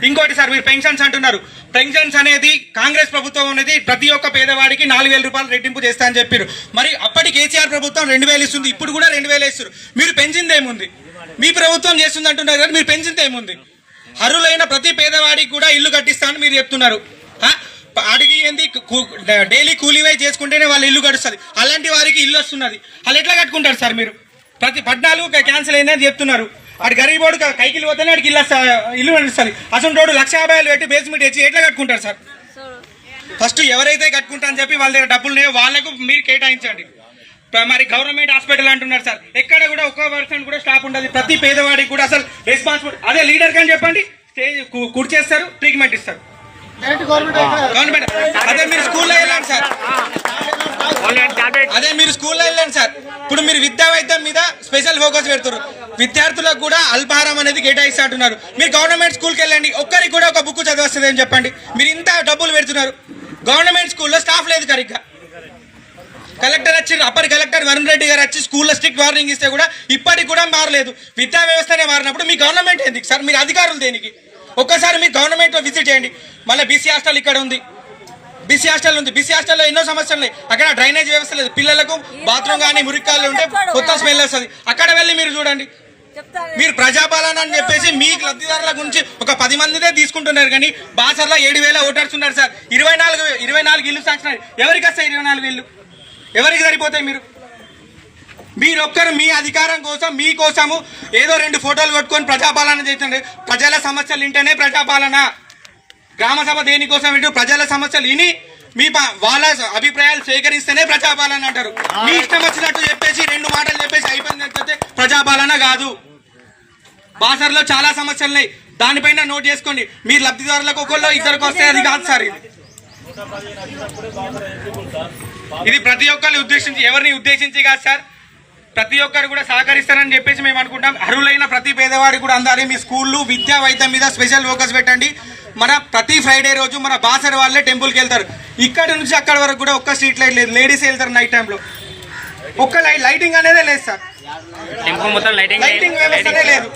ఇంకోటి సార్, మీరు పెన్షన్స్ అంటున్నారు. పెన్షన్స్ అనేది కాంగ్రెస్ ప్రభుత్వం అనేది ప్రతి ఒక్క పేదవాడికి 4,000 రూపాయలు రెట్టింపు చేస్తా అని చెప్పారు. మరి అప్పటి కేసీఆర్ ప్రభుత్వం 2,000 ఇస్తుంది, ఇప్పుడు కూడా 2,000 ఇస్తారు. మీరు పెంచింది ఏముంది? మీ ప్రభుత్వం చేస్తుంది అంటున్నారు కానీ మీరు పెంచింది ఏముంది? అర్హులైన ప్రతి పేదవాడికి కూడా ఇల్లు కట్టిస్తామని మీరు చెప్తున్నారు. అడిగి ఏంది, డైలీ కూలీవై చేసుకుంటేనే వాళ్ళ ఇల్లు గడుస్తుంది. అలాంటి వారికి ఇల్లు వస్తున్నది, వాళ్ళు ఎట్లా కట్టుకుంటారు సార్? మీరు ప్రతి 14 క్యాన్సిల్ అయిందని చెప్తున్నారు. అటు గరీబోడు కైకిలు పోతేనే అడికి ఇల్లు నడుస్తుంది. అసలు రోడ్డు 1,50,000 పెట్టి బేస్మెంట్ వేసి ఎట్లా కట్టుకుంటారు సార్? ఫస్ట్ ఎవరైతే కట్టుకుంటా అని చెప్పి వాళ్ళ దగ్గర డబ్బులు లేవో వాళ్ళకు మీరు కేటాయించండి. మరి గవర్నమెంట్ హాస్పిటల్ అంటున్నారు సార్, ఎక్కడ కూడా 1% కూడా స్టాఫ్ ఉండదు. ప్రతి పేదవాడికి కూడా అసలు రెస్పాన్సిబిలిటీ అదే లీడర్ కానీ చెప్పండి, స్టేజ్ కుర్చేస్తారు, ట్రీట్మెంట్ ఇస్తారు. గవర్నమెంట్ అదే మీరు స్కూల్లో వెళ్ళండి సార్, అదే మీరు స్కూల్లో వెళ్ళండి సార్. ఇప్పుడు మీరు విద్యా వైద్యం మీద స్పెషల్ ఫోకస్ పెడుతున్నారు. విద్యార్థులకు కూడా అల్పాహారం అనేది కేటాయిస్తా అంటున్నారు. మీరు గవర్నమెంట్ స్కూల్కి వెళ్ళండి, ఒక్కరికి కూడా ఒక బుక్ చదివస్తుంది అని చెప్పండి. మీరు ఇంత డబ్బులు పెడుతున్నారు. గవర్నమెంట్ స్కూల్లో స్టాఫ్ లేదు సరిగ్గా. కలెక్టర్ వచ్చి, అప్పటి కలెక్టర్ వరుణ్ రెడ్డి గారు వచ్చి స్కూల్లో స్ట్రిక్ట్ వార్నింగ్ ఇస్తే కూడా ఇప్పటికి కూడా మారలేదు. విద్యా వ్యవస్థనే మారినప్పుడు మీ గవర్నమెంట్ ఎందుకు సార్? మీరు అధికారులు దేనికి? ఒక్కసారి మీరు గవర్నమెంట్లో విజిట్ చేయండి. మళ్ళీ బీసీ హాస్టల్ ఇక్కడ ఉంది, బీసీ హాస్టల్ ఉంది. బీసీ హాస్టల్లో ఎన్నో సమస్యలు ఉన్నాయి. అక్కడ డ్రైనేజ్ వ్యవస్థ లేదు, పిల్లలకు బాత్రూమ్ కానీ మురికాళ్ళు ఉంటే కొత్త స్మెల్ వస్తుంది. అక్కడ వెళ్ళి మీరు చూడండి. మీరు ప్రజాపాలన అని చెప్పేసి మీకు లబ్ధిదారుల గురించి ఒక 10 మందినే తీసుకుంటున్నారు కానీ బాసర్లో 7,000 ఓటర్స్ ఉన్నారు సార్. 24 ఇల్లు సాక్షి ఎవరికి వస్తాయి? 24 ఇల్లు ఎవరికి సరిపోతాయి? మీరు ఒక్కరు మీ అధికారం కోసం మీకోసము ఏదో 2 ఫోటోలు కొట్టుకొని ప్రజాపాలన చేస్తున్నారు. ప్రజల సమస్యలు వింటేనే ప్రజాపాలన. గ్రామ సభ దేనికోసం వింటూ ప్రజల సమస్యలు విని మీ వాళ్ళ అభిప్రాయాలు సేకరిస్తేనే ప్రజాపాలన అంటారు. మీ ఇష్టం వచ్చినట్టు చెప్పేసి 2 మాటలు చెప్పేసి అయిపోయింది ప్రజాపాలన కాదు. బాసర్లో చాలా సమస్యలు ఉన్నాయి, దానిపైన నోట్ చేసుకోండి. మీరు లబ్ధిదారులకు ఒకళ్ళు ఇద్దరికి వస్తే అది కాదు సార్. ఇది ప్రతి ఒక్కరిని ఉద్దేశించి, ఎవరిని ఉద్దేశించి కాదు సార్. ప్రతి ఒక్కరు కూడా సహకరిస్తారని చెప్పేసి మేము అనుకుంటాం. అర్హులైన ప్రతి పేదవాడికి కూడా అందాలి. మీ స్కూళ్ళు విద్యా వైద్యం మీద స్పెషల్ ఫోకస్ పెట్టండి. మన ప్రతి ఫ్రైడే రోజు మన బాసర్ వాళ్ళే టెంపుల్కి వెళ్తారు. ఇక్కడ నుంచి అక్కడ వరకు కూడా ఒక్క స్ట్రీట్ లైట్ లేదు. లేడీస్ వెళ్తారు నైట్ టైంలో, ఒక్క లైటింగ్ అనేదే లేదు సార్. లైటింగ్ వ్యవస్థనే లేదు.